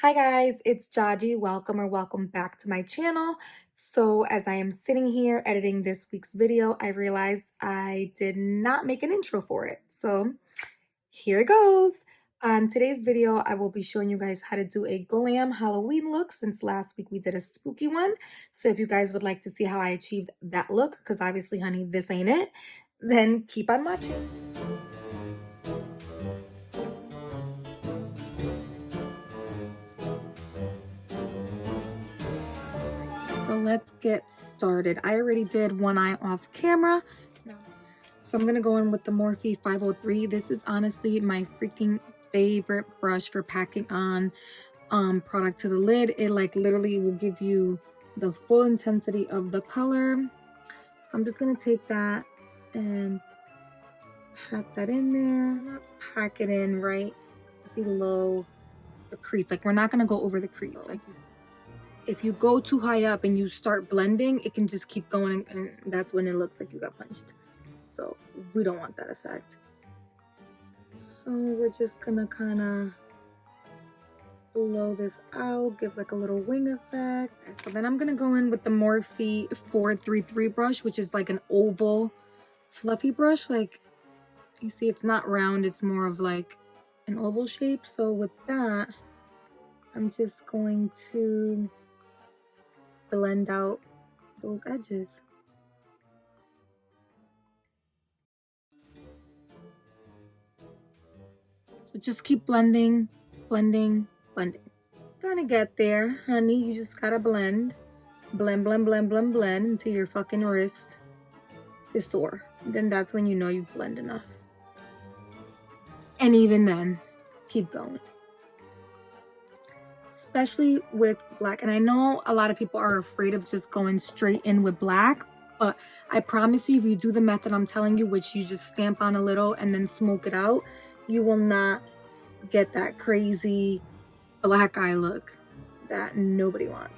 Hi guys, it's Jaji. Welcome back to my channel. So as I am sitting here editing this week's video, I realized I did not make an intro for it. So here it goes. On today's video, I will be showing you guys how to do a glam Halloween look since last week we did a spooky one. So if you guys would like to see how I achieved that look, because obviously, honey, this ain't it, then keep on watching. So let's get started. I already did one eye off camera. So I'm going to go in with the Morphe 503. This is honestly my freaking favorite brush for packing on product to the lid. It like literally will give you the full intensity of the color. So I'm just going to take that and pack that in there. Pack it in right below the crease. Like we're not going to go over the crease. Like if you go too high up and you start blending, it can just keep going, and that's when it looks like you got punched. So we don't want that effect. So we're just gonna kind of blow this out, give like a little wing effect. So then I'm gonna go in with the Morphe 433 brush, which is like an oval fluffy brush. Like you see, it's not round, it's more of like an oval shape. So with that, I'm just going to blend out those edges. So just keep blending, blending, blending. It's gonna get there, honey. You just gotta blend. Blend, blend, blend, blend, blend until your fucking wrist is sore. Then that's when you know you've blended enough. And even then, keep going. Especially with black. And I know a lot of people are afraid of just going straight in with black, but I promise you, if you do the method I'm telling you, which you just stamp on a little and then smoke it out, you will not get that crazy black eye look that nobody wants.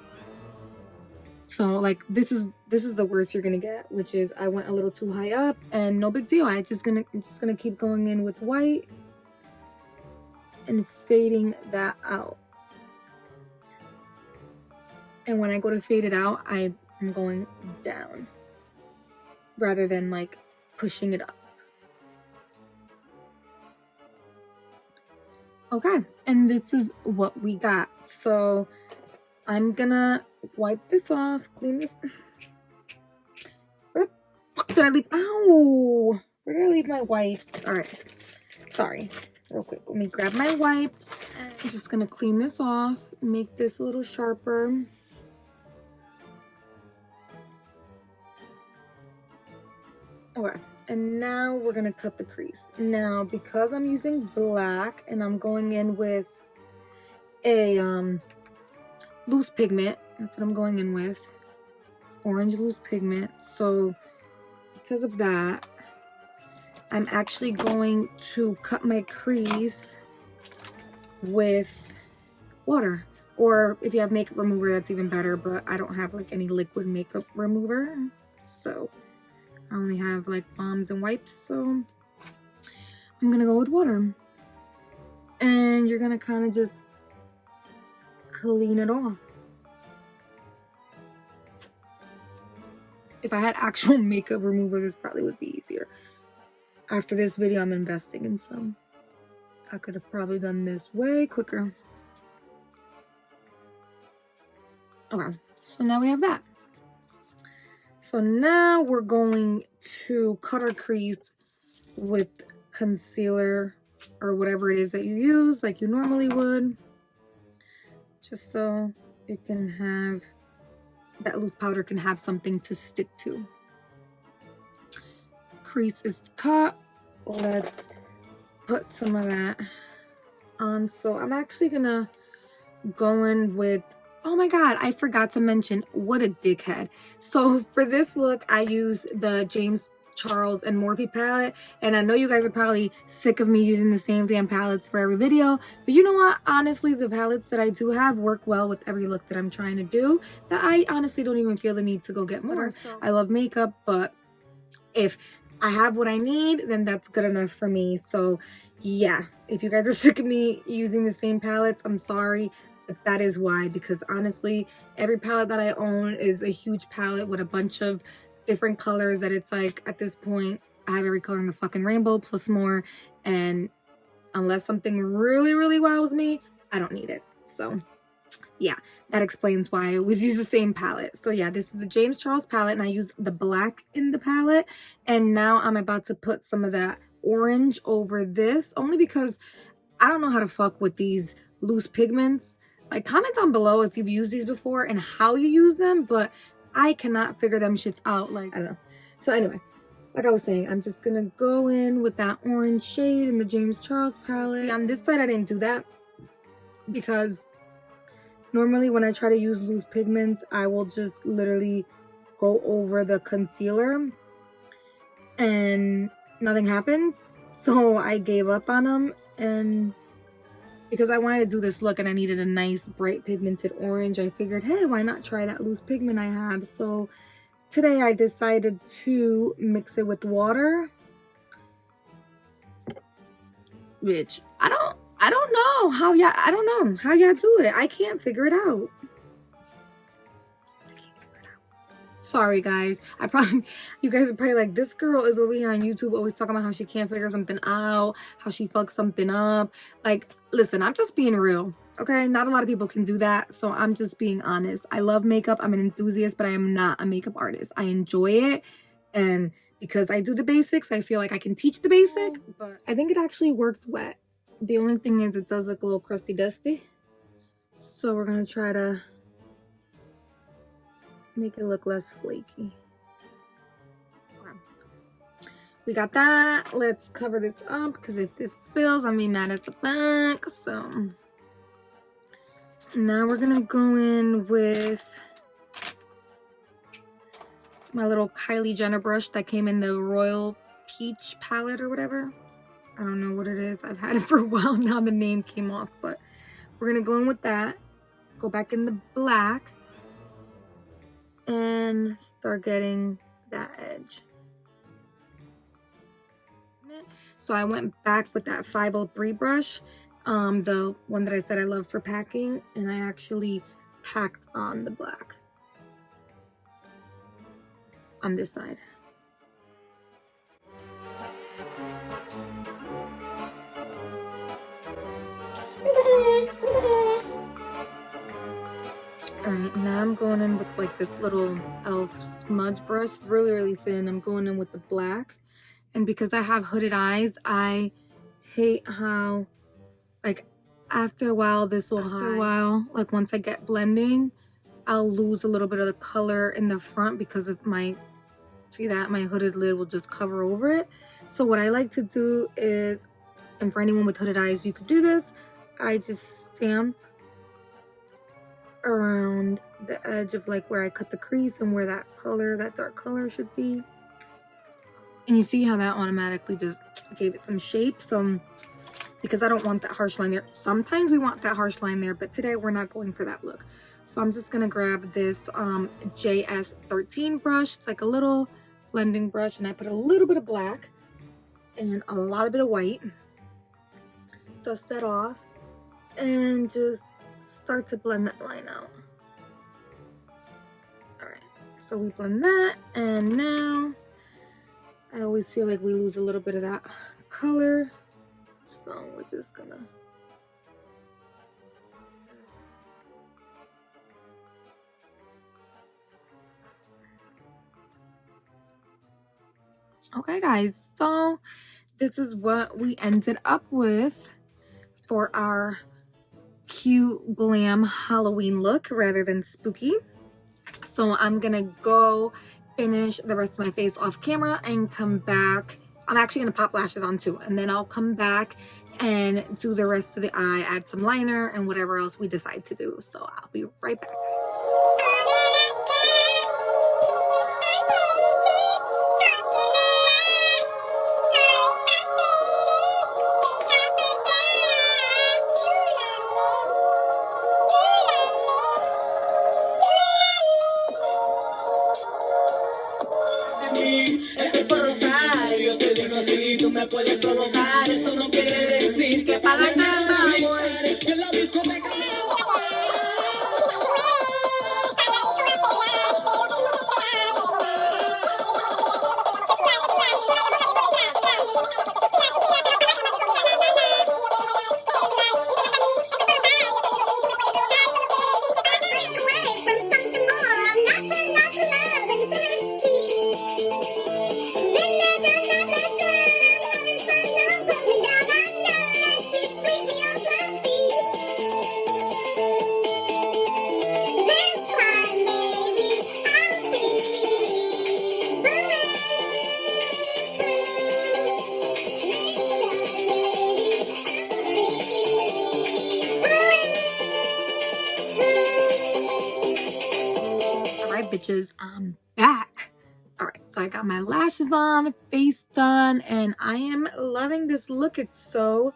So like this is the worst you're gonna get, which is I went a little too high up, and no big deal. I'm just gonna keep going in with white and fading that out. And when I go to fade it out, I'm going down rather than like pushing it up. Okay, and this is what we got. So I'm gonna wipe this off, clean this. Where the fuck did I leave? Ow! Where did I leave my wipes? All right, sorry. Real quick, let me grab my wipes. I'm just gonna clean this off, make this a little sharper. Okay, and now we're gonna cut the crease. Now, because I'm using black and I'm going in with a loose pigment, that's what I'm going in with, orange loose pigment. So because of that, I'm actually going to cut my crease with water, or if you have makeup remover, that's even better, but I don't have like any liquid makeup remover, so I only have like balms and wipes, so I'm gonna go with water. And you're gonna kind of just clean it off. If I had actual makeup remover, this probably would be easier. After this video, I'm investing in some. I could have probably done this way quicker. Okay, so now we have that. So now we're going to cut our crease with concealer or whatever it is that you use, like you normally would, just so it can have, that loose powder can have something to stick to. Crease is cut. Let's put some of that on. So I'm actually gonna go in with, oh my god, I forgot to mention, what a dickhead. So for this look, I use the James Charles and Morphe palette, and I know you guys are probably sick of me using the same damn palettes for every video, but you know what, honestly, the palettes that I do have work well with every look that I'm trying to do, that I honestly don't even feel the need to go get more. I love makeup, but if I have what I need, then that's good enough for me. So yeah, if you guys are sick of me using the same palettes, I'm sorry, But that is why, because honestly, every palette that I own is a huge palette with a bunch of different colors that it's like, at this point, I have every color in the fucking rainbow plus more. And unless something really, really wows me, I don't need it. So yeah, that explains why I always use the same palette. So yeah, this is a James Charles palette, and I use the black in the palette. And now I'm about to put some of that orange over this, only because I don't know how to fuck with these loose pigments. Like, comment down below if you've used these before and how you use them, but I cannot figure them shits out. Like, I don't know. So anyway, like I was saying, I'm just gonna go in with that orange shade in the James Charles palette. See, on this side, I didn't do that because normally when I try to use loose pigments, I will just literally go over the concealer and nothing happens. So I gave up on them, and because I wanted to do this look and I needed a nice bright pigmented orange, I figured, hey, why not try that loose pigment I have? So today I decided to mix it with water, which I don't know how y'all do it. I can't figure it out. Sorry guys, you guys are probably like, this girl is over here on YouTube always talking about how she can't figure something out, how she fucks something up. Like, listen, I'm just being real, okay? Not a lot of people can do that, so I'm just being honest. I love makeup, I'm an enthusiast, but I am not a makeup artist. I enjoy it, and because I do the basics, I feel like I can teach the basic, but I think it actually worked wet. The only thing is it does look a little crusty dusty, so we're gonna try to make it look less flaky. Okay. We got that. Let's cover this up, because if this spills, I'm be mad at the back. So now we're gonna go in with my little Kylie Jenner brush that came in the Royal Peach palette or whatever. I don't know what it is. I've had it for a while now. The name came off, but we're gonna go in with that. Go back in the black and start getting that edge. So I went back with that 503 brush, the one that I said I love for packing, and I actually packed on the black on this side. Alright, now I'm going in with like this little e.l.f. smudge brush, really, really thin. I'm going in with the black. And because I have hooded eyes, I hate how, like, after a while, like once I get blending, I'll lose a little bit of the color in the front because of my, see that? My hooded lid will just cover over it. So what I like to do is, and for anyone with hooded eyes, you could do this, I just stamp around the edge of like where I cut the crease and where that color, that dark color should be. And you see how that automatically just gave it some shape. So because I don't want that harsh line there. Sometimes we want that harsh line there, but today we're not going for that look. So I'm just gonna grab this JS13 brush. It's like a little blending brush, and I put a little bit of black and a lot of bit of white. Dust that off and just start to blend that line out. Alright, so we blend that, and now I always feel like we lose a little bit of that color, so we're just gonna okay guys, so this is what we ended up with for our cute glam Halloween look rather than spooky. So I'm gonna go finish the rest of my face off camera and come back. I'm actually gonna pop lashes on too, and then I'll come back and do the rest of the eye, add some liner and whatever else we decide to do. So I'll be right back. Me puedes provocar, eso no quiere decir que para la cama, amor. bitches, I'm back. All right, so I got my lashes on, face done, and I am loving this look. It's so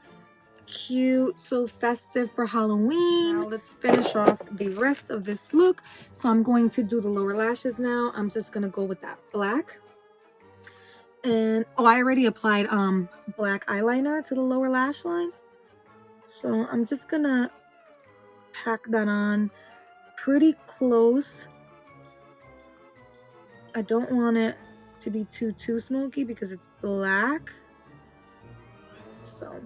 cute, so festive for Halloween. Now let's finish off the rest of this look. So I'm going to do the lower lashes now. I'm just gonna go with that black. And oh, I already applied black eyeliner to the lower lash line. So I'm just gonna pack that on pretty close. I don't want it to be too smoky because it's black. So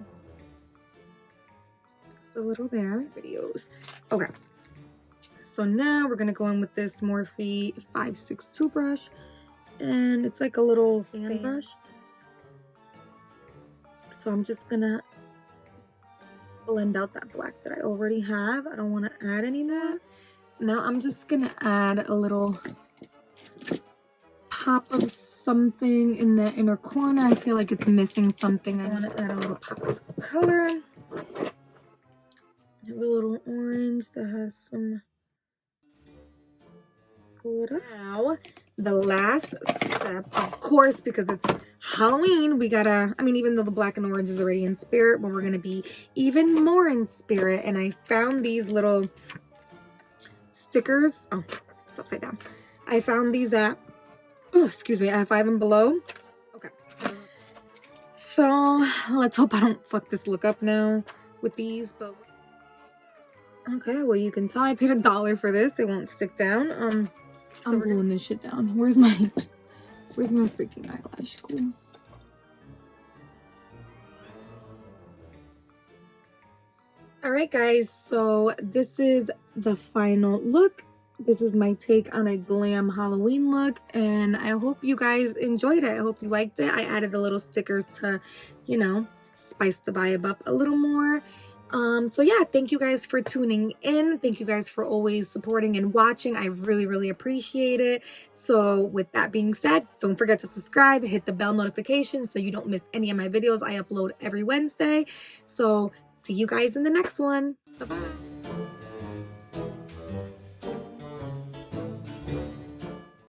just a little there. Videos. Okay. So now we're gonna go in with this Morphe 562 brush, and it's like a little fan brush. So I'm just gonna blend out that black that I already have. I don't want to add any more. Now I'm just gonna add a little pop of something in the inner corner. I feel like it's missing something. I want to add a little pop of color. I have a little orange that has some glitter. Now, the last step, of course, because it's Halloween, we gotta, I mean, even though the black and orange is already in spirit, but we're gonna be even more in spirit. And I found these little stickers. Oh, it's upside down. I found these at, oh, excuse me, at 5 and Below. Okay. So let's hope I don't fuck this look up now with these, but okay, well, you can tell I paid $1 for this. It won't stick down. I'm gluing this shit down. Where's my freaking eyelash glue? All right, guys, so this is the final look. This is my take on a glam Halloween look, and I hope you guys enjoyed it. I hope you liked it. I added the little stickers to, you know, spice the vibe up a little more. So yeah, thank you guys for tuning in. Thank you guys for always supporting and watching. I really appreciate it. So with that being said, don't forget to subscribe, hit the bell notification so you don't miss any of my videos. I upload every Wednesday. So see you guys in the next one. Bye-bye.